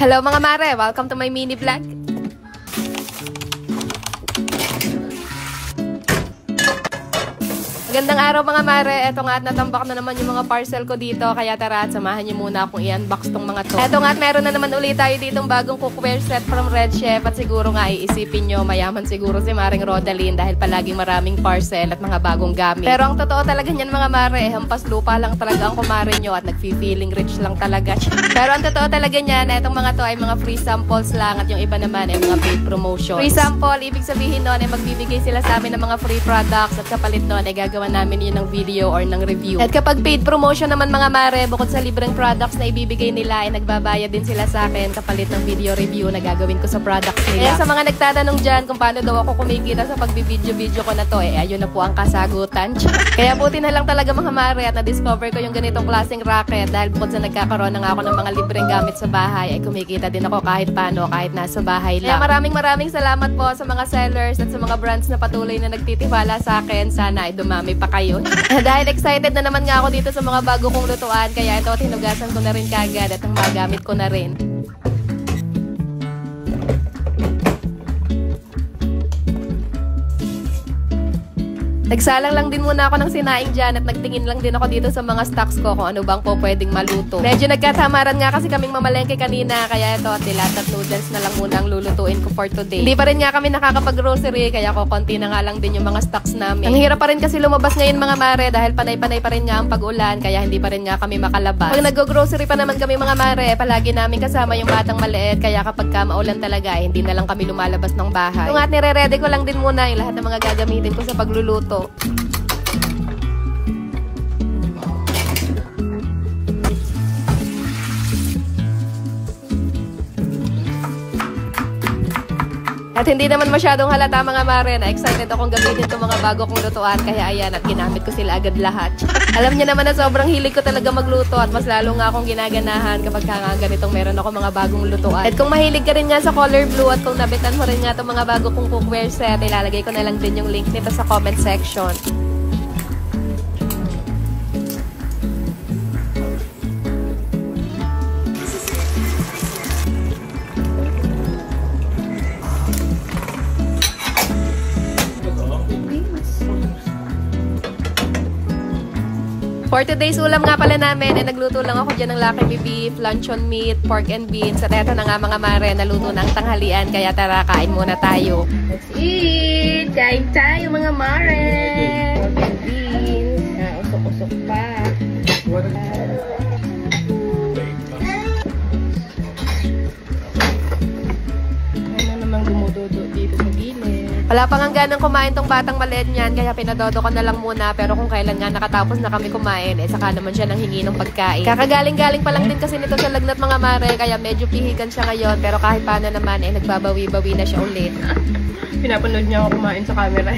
Hello mga mare! Welcome to my mini vlog. Magandang araw mga mare. Eto nga at natambak na naman yung mga parcel ko dito. Kaya tara at samahan niyo muna akong i-unbox tong mga to. Eto nga at meron na naman ulit tayo ditong bagong cookware set from Red Chef. At siguro nga iisipin nyo, mayaman siguro si Maring Rodaline dahil palaging maraming parcel at mga bagong gamit. Pero ang totoo talaga niyan mga mare, hampas lupa lang talaga ang kumare nyo at nagfi-feeling rich lang talaga. Pero ang totoo talaga niyan, etong mga to ay mga free samples lang at yung iba naman ay mga paid promotions. Free sample, ibig sabihin nun ay magbibigay sila sa amin ng mga free products at kapalit nun ay gagawin namin yun ng video or ng review. At kapag paid promotion naman mga mare, bukod sa libreng products na ibibigay nila, ay nagbabayad din sila sa akin kapalit ng video review na gagawin ko sa products nila. Kaya sa mga nagtatanong dyan kung paano daw ako kumikita sa pagbibideo-video ko na to, ayun na po ang kasagutan. Kaya buti na lang talaga mga mare at na-discover ko yung ganitong klaseng racket dahil bukod sa nagkakaroon na nga ako ng mga libreng gamit sa bahay, ay kumikita din ako kahit paano, kahit nasa bahay lang. Kaya maraming salamat po sa mga sellers at sa mga brands na patuloy na nagtitiwala sa akin. Sana ay dumami pa kayo. Dahil excited na naman nga ako dito sa mga bago kong lutuan, kaya ito tinugasan ko na rin kagad at ang magamit ko na rin. Nagsalang lang din muna ako ng sinaing dyan at nagtingin lang din ako dito sa mga stocks ko kung ano bang po pwedeng maluto. Medyo nagkatamaran nga kasi kaming mamalengke kanina, kaya ito dilatat noodles na lang muna ang lulutuin ko for today. Hindi pa rin nga kami nakakapag-grocery, kaya ko konti na nga lang din yung mga stocks namin. Ang hirap pa rin kasi lumabas ngayon mga mare dahil panay-panay pa rin nga ang pag-ulan, kaya hindi pa rin nga kami makalabas. Pag nag-grocery pa naman kami mga mare, palagi namin kasama yung batang maliit, kaya kapag maulan talaga, hindi na lang kami lumalabas ng bahay. So nga at nire-ready ko lang din muna yung lahat ng mga gagamitin ko sa pagluluto. At hindi naman masyadong halata mga mare na excited akong gamitin itong mga bago kong lutuan, kaya ayan at ginamit ko sila agad lahat. Alam niyo naman na sobrang hilig ko talaga magluto at mas lalo nga akong ginaganahan kapag nga ganitong meron ako mga bagong lutuan. At kung mahilig ka rin nga sa color blue at kung nabitan mo rin nga itong mga bago kong cookware set, ilalagay ko na lang din yung link nito sa comment section. For today's ulam nga pala namin, ay nagluto lang ako dyan ng Lucky Me beef, luncheon meat, pork and beans. At eto na nga mga mare, naluto na ang tanghalian. Kaya tara, kain muna tayo. Let's eat! Kain tayo mga mare! Pork and beans. Usok-usok pa. Ano namang gumudodo dito sa gilid. Wala pang hangganang kumain tong batang maliit niyan, kaya pinadodo ko na lang muna. Pero kung kailan nga nakatapos na kami kumain, saka naman siya nang hingi ng pagkain. Kakagaling-galing pa lang din kasi nito sa lagnat mga mare, kaya medyo pihikan siya ngayon. Pero kahit paano naman, nagbabawi-bawi na siya ulit. Pinapanood niya ako kumain sa camera.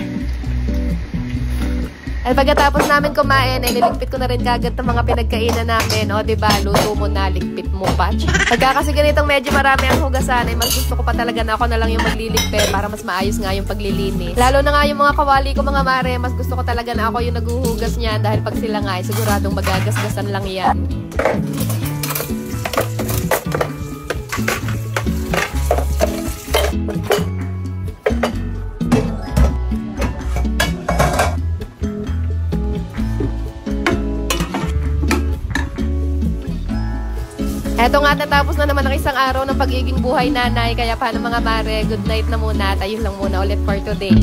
At pagkatapos namin kumain, niligpit ko na rin kagad ng mga pinagkainan namin. O, diba, luto mo na, ligpit mo pa. Pagka kasi ganitong medyo marami ang hugasan, mas gusto ko pa talaga na ako na lang yung magliligpit para mas maayos nga yung paglilinis. Lalo na nga yung mga kawali ko mga mare, mas gusto ko talaga na ako yung naghuhugas niyan dahil pag sila nga, siguradong magagasgasan lang yan. Eto nga, natapos na naman ang isang araw ng pagiging buhay nanay. Kaya paano mga mare, good night na muna at ayun lang muna ulit for today.